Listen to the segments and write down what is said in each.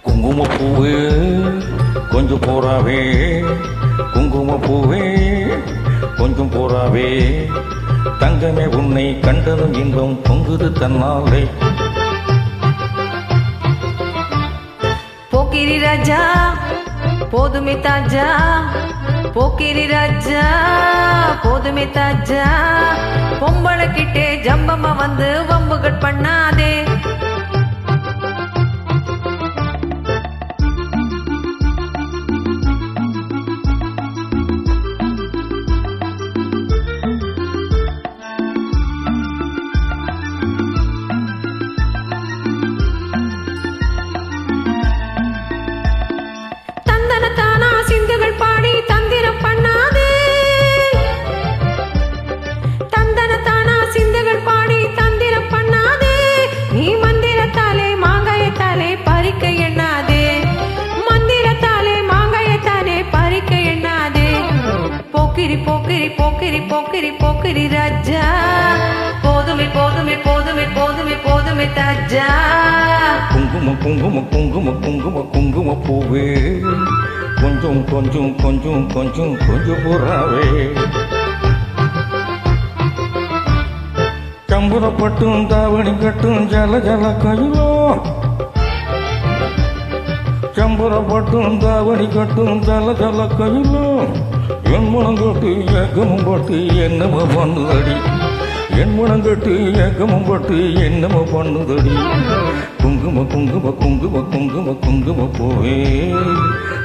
குங்குமப்பூவே கொஞ்சம் போறாவே, குங்குமப்பூவே கொஞ்சம் போறாவே, தங்கமே உன்னை கண்டதும் இன்பம் பொங்குது தன்னாலே. போக்கிரி ராஜா போதுமே தாஜா, போக்கிரி ராஜா போதுமே தாஜா, பொம்பளை கிட்டே ஜம்பமா வந்து வம்புகள் பண்ணாதே. போக்கிரி போக்கிரி போக்கிரி போக்கிரி போக்கிரி ராஜா, போதுமே போதுமே போதுமே போதுமே போதுமே தாஜா. குங்கும குங்கும குங்கும குங்கும குங்கும பூவே கொஞ்சம் கொஞ்சம் கொஞ்சம் கொஞ்சம் கொஞ்சம் போறாவே, சம்புறப்பட்டும் தாவணி கட்டும் ஜல ஜல கையிலோ, சம்புறப்பட்டும் தாவணி கட்டும் ஜல ஜல கையிலோ, என் மனம் கட்டு ஏக்கமும் பட்டு என்னமோ பண்ணுதடி, என் மனம் கட்டு ஏக்கமும் பட்டு என்னமோ பண்ணுதடி. குங்கும குங்கும குங்கும குங்கும குங்கும பூவே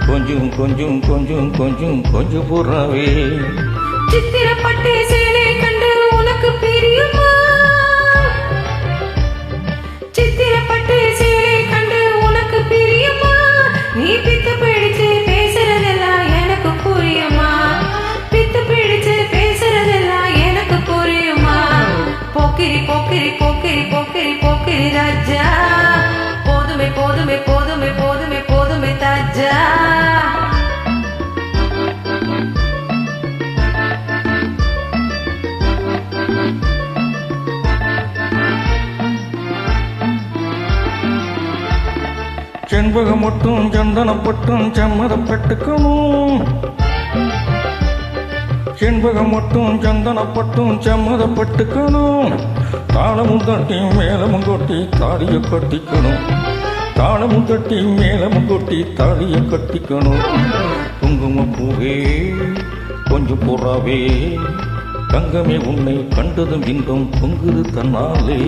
கொஞ்சம் கொஞ்சம் கொஞ்சம் கொஞ்சம் கொஞ்சம் போறாவே. சித்திரப்பட்டு சேலை கண்டு உனக்கு பிரியுமா, சித்திரப்பட்டு சேலை கண்டு உனக்கு பிரியுமா, நீ பித்து பிடிச்சு பேசுறதெல்லாம் எனக்கு புரியுமா, பித்து பிடிச்சு பேசுறதெல்லாம் எனக்கு புரியுமா. போக்கிரி போக்கிரி போக்கிரி போக்கிரி போக்கிரி ராஜா, போதுமே போதுமே போதுமே போதுமே போதுமே தாஜா. செண்பகம் மட்டும் சந்தனப்பட்டும் செம்மதப்பட்டுக்கணும், செண்பகம் மட்டும் சந்தனப்பட்டும் செம்மதப்பட்டுக்கணும், தாளமும் தட்டி மேலமும் கொட்டி தாடிய கட்டிக்கணும், தாளமும் தட்டி மேலமும் கொட்டி தாடிய கட்டிக்கணும். குங்கும பூவே கொஞ்சம் போறாவே, தங்கமே உன்னை கண்டதும் இன்பம் பொங்குது தன்னாலே.